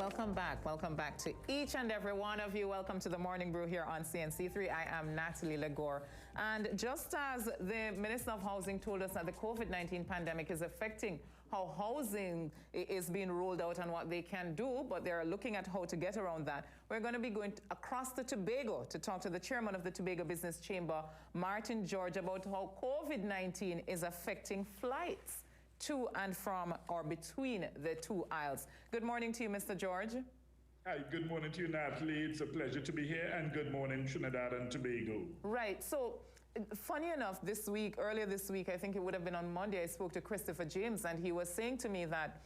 Welcome back. Welcome back to each and every one of you. Welcome to the Morning Brew here on CNC3. I am Natalie Legore. And just as the Minister of Housing told us that the COVID-19 pandemic is affecting how housing is being rolled out and what they can do, but they're looking at how to get around that, we're going to be going across the Tobago to talk to the chairman of the Tobago Business Chamber, Martin George, about how COVID-19 is affecting flights to and from or between the two isles. Good morning to you, Mr. George. Hi, good morning to you, Natalie. It's a pleasure to be here, and good morning, Trinidad and Tobago. Right. So, funny enough, earlier this week, I think it would have been on Monday, I spoke to Christopher James, and he was saying to me that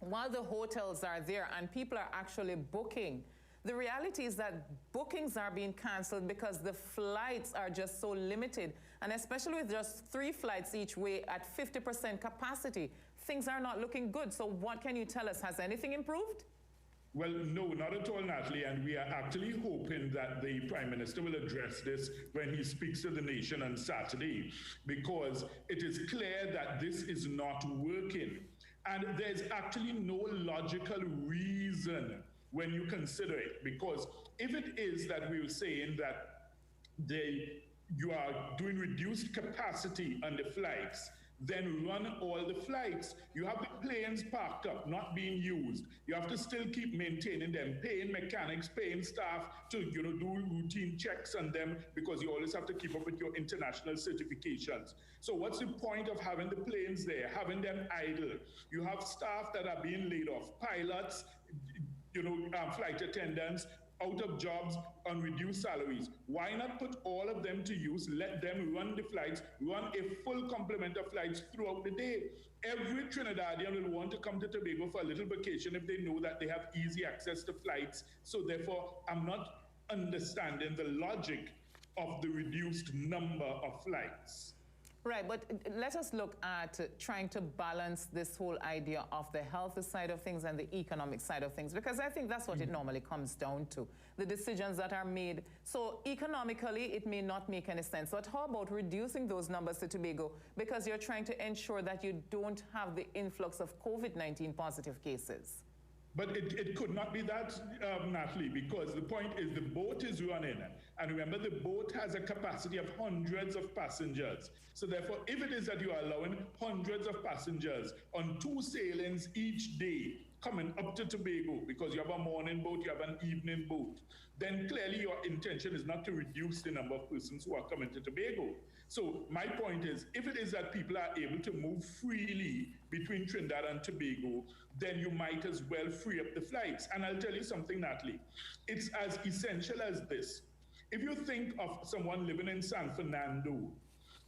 while the hotels are there and people are actually booking, the reality is that bookings are being canceled because the flights are just so limited. And especially with just 3 flights each way at 50% capacity, things are not looking good. So what can you tell us? Has anything improved? Well, no, not at all, Natalie. And we are actually hoping that the Prime Minister will address this when he speaks to the nation on Saturday, because it is clear that this is not working. And there's actually no logical reason when you consider it, because if it is that we were saying that you are doing reduced capacity on the flights, then run all the flights. You have the planes parked up, not being used. You have to still keep maintaining them, paying mechanics, paying staff to do routine checks on them, because you always have to keep up with your international certifications. So what's the point of having the planes there, having them idle? You have staff that are being laid off, pilots, flight attendants, out of jobs on reduced salaries. Why not put all of them to use, let them run the flights, run a full complement of flights throughout the day? Every Trinidadian will want to come to Tobago for a little vacation if they know that they have easy access to flights. So therefore, I'm not understanding the logic of the reduced number of flights. Right, but let us look at trying to balance this whole idea of the health side of things and the economic side of things, because I think that's what it normally comes down to, the decisions that are made. So economically, it may not make any sense. But how about reducing those numbers to Tobago, because you're trying to ensure that you don't have the influx of COVID-19 positive cases? But it could not be that, Natalie, because the point is the boat is running. And remember, the boat has a capacity of hundreds of passengers. So therefore, if it is that you are allowing hundreds of passengers on 2 sailings each day coming up to Tobago, because you have a morning boat, you have an evening boat, then clearly your intention is not to reduce the number of persons who are coming to Tobago. So my point is, if it is that people are able to move freely between Trinidad and Tobago, then you might as well free up the flights. And I'll tell you something, Natalie, it's as essential as this. If you think of someone living in San Fernando,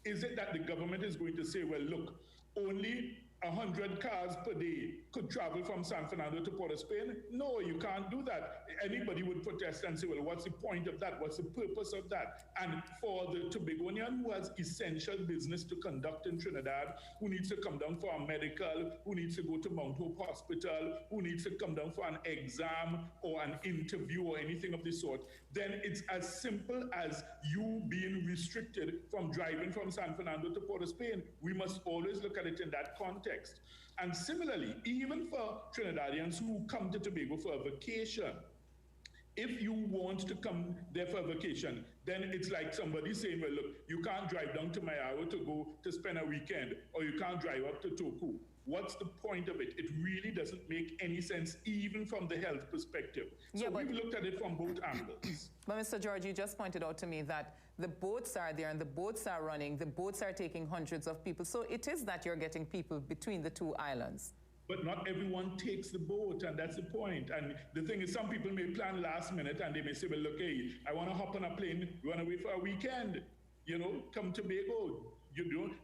is it that the government is going to say, well, look, only 100 cars per day could travel from San Fernando to Port of Spain? No, you can't do that. Anybody would protest and say, well, what's the point of that? What's the purpose of that? And for the Tobagonian who has essential business to conduct in Trinidad, who needs to come down for a medical, who needs to go to Mount Hope Hospital, who needs to come down for an exam or an interview or anything of the sort, then it's as simple as you being restricted from driving from San Fernando to Port of Spain. We must always look at it in that context. And similarly, even for Trinidadians who come to Tobago for a vacation, if you want to come there for a vacation, then it's like somebody saying, well, look, you can't drive down to Mayaro to go to spend a weekend, or you can't drive up to Toku. What's the point of it? It really doesn't make any sense, even from the health perspective. So we've looked at it from both angles. But Mr. George, you just pointed out to me that the boats are there and the boats are running, the boats are taking hundreds of people. So it is that you're getting people between the 2 islands. But not everyone takes the boat, and that's the point. And the thing is, some people may plan last minute and they may say, well, look, hey, I want to hop on a plane, run away for a weekend, come to Tobago.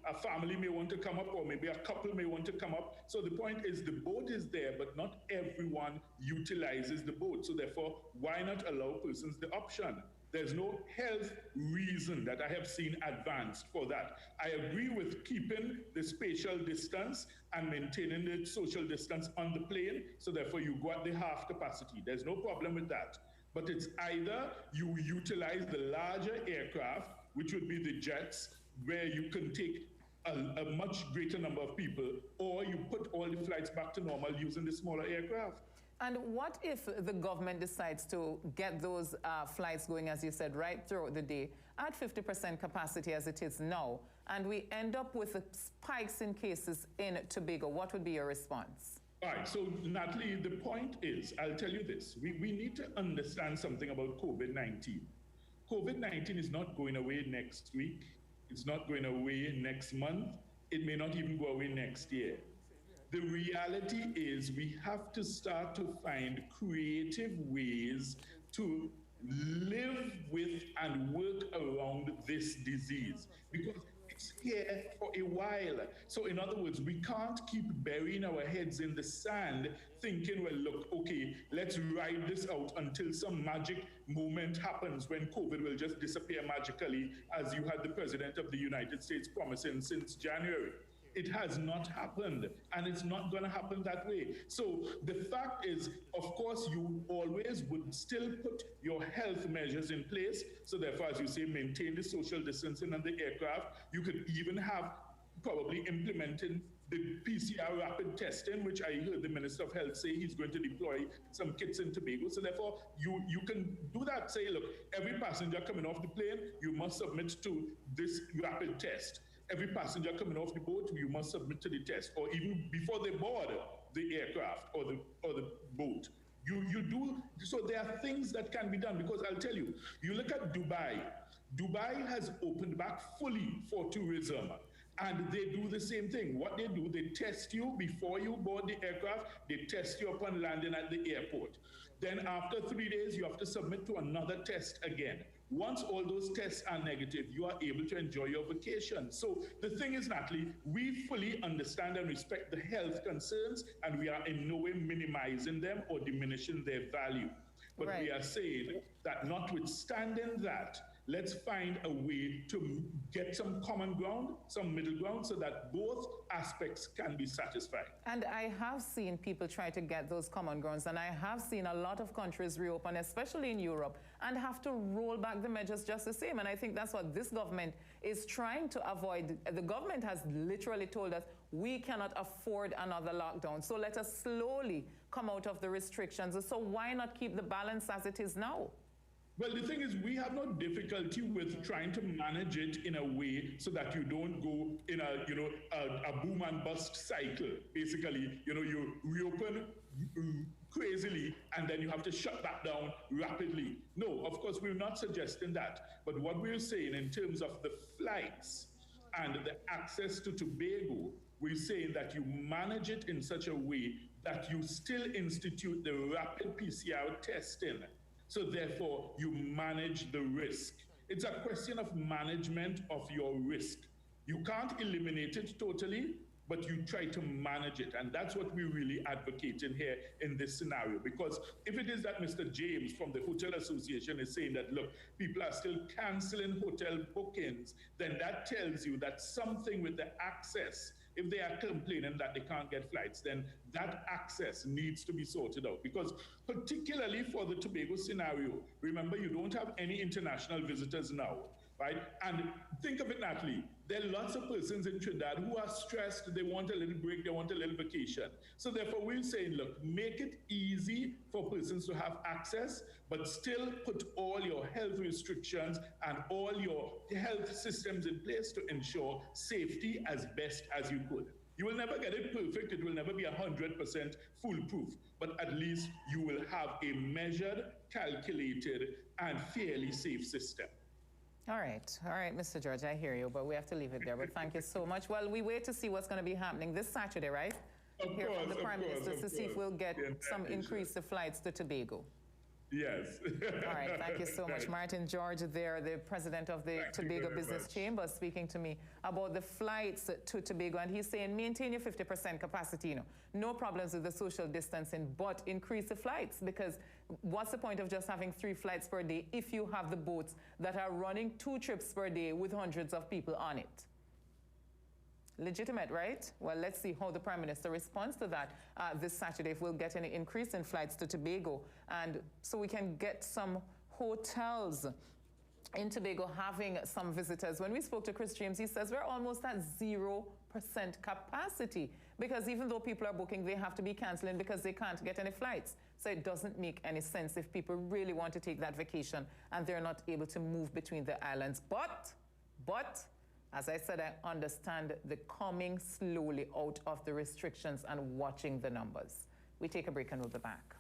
A family may want to come up, or maybe a couple may want to come up. So the point is, the boat is there, but not everyone utilizes the boat. So therefore, why not allow persons the option? There's no health reason that I have seen advanced for that. I agree with keeping the spatial distance and maintaining the social distance on the plane. So therefore, you go at the half capacity. There's no problem with that. But it's either you utilize the larger aircraft, which would be the jets, where you can take a much greater number of people, or you put all the flights back to normal using the smaller aircraft. And what if the government decides to get those flights going, as you said, right throughout the day at 50% capacity as it is now, and we end up with spikes in cases in Tobago? What would be your response? All right, so Natalie, the point is, I'll tell you this, we need to understand something about COVID-19. COVID-19 is not going away next week. It's not going away next month. It may not even go away next year. The reality is we have to start to find creative ways to live with and work around this disease, because it's here for a while. So in other words, we can't keep burying our heads in the sand thinking, well, look, okay, let's ride this out until some magic moment happens when COVID will just disappear magically, as you had the President of the United States promising since January. It has not happened, and it's not going to happen that way. So the fact is, of course, you always would still put your health measures in place. So therefore, as you say, maintain the social distancing on the aircraft. You could even have probably implementing the PCR rapid testing, which I heard the Minister of Health say he's going to deploy some kits in Tobago. So therefore, you can do that. Say, look, every passenger coming off the plane, you must submit to this rapid test. Every passenger coming off the boat, you must submit to the test, or even before they board the aircraft or the boat. You do, so there are things that can be done, because I'll tell you, you look at Dubai. Dubai has opened back fully for tourism, and they do the same thing. What they do, they test you before you board the aircraft, they test you upon landing at the airport. Then after 3 days, you have to submit to another test again. Once all those tests are negative, you are able to enjoy your vacation. So the thing is, Natalie, we fully understand and respect the health concerns, and we are in no way minimizing them or diminishing their value. But right. We are saying that notwithstanding that, let's find a way to get some common ground, some middle ground, so that both aspects can be satisfied. And I have seen people try to get those common grounds, and I have seen a lot of countries reopen, especially in Europe, and have to roll back the measures just the same. And I think that's what this government is trying to avoid. The government has literally told us we cannot afford another lockdown. So let us slowly come out of the restrictions. So why not keep the balance as it is now? Well, the thing is, we have no difficulty with trying to manage it in a way so that you don't go in a boom and bust cycle. Basically, you reopen crazily and then you have to shut that down rapidly. No, of course, we're not suggesting that. But what we're saying in terms of the flights and the access to Tobago, we're saying that you manage it in such a way that you still institute the rapid PCR testing. So therefore, you manage the risk. It's a question of management of your risk. You can't eliminate it totally, but you try to manage it. And that's what we really advocate in here in this scenario. Because if it is that Mr. James from the Hotel Association is saying that, look, people are still canceling hotel bookings, then that tells you that something with the access, if they are complaining that they can't get flights, then that access needs to be sorted out. Because particularly for the Tobago scenario, remember, you don't have any international visitors now, right? And think of it, Natalie, there are lots of persons in Trinidad who are stressed, they want a little break, they want a little vacation. So therefore, we're saying, look, make it easy for persons to have access, but still put all your health restrictions and all your health systems in place to ensure safety as best as you could. You will never get it perfect, it will never be 100% foolproof, but at least you will have a measured, calculated, and fairly safe system. All right, Mr. George, I hear you, but we have to leave it there. But thank you so much. Well, we wait to see what's going to be happening this Saturday, right? Hear from the Prime Minister to see if we'll get some increase to flights to Tobago. Yes. All right, thank you so much. Martin George there, the president of the Tobago Business Chamber, speaking to me about the flights to Tobago. And he's saying maintain your 50% capacity, no problems with the social distancing, but increase the flights, because what's the point of just having 3 flights per day if you have the boats that are running 2 trips per day with hundreds of people on it? Legitimate, right? Well, let's see how the Prime Minister responds to that this Saturday, if we'll get any increase in flights to Tobago, and so we can get some hotels in Tobago having some visitors. When we spoke to Chris James, he says we're almost at 0 capacity, because even though people are booking, they have to be canceling because they can't get any flights. So it doesn't make any sense if people really want to take that vacation and they're not able to move between the islands. But, as I said, I understand the coming slowly out of the restrictions and watching the numbers. We take a break and we'll be back.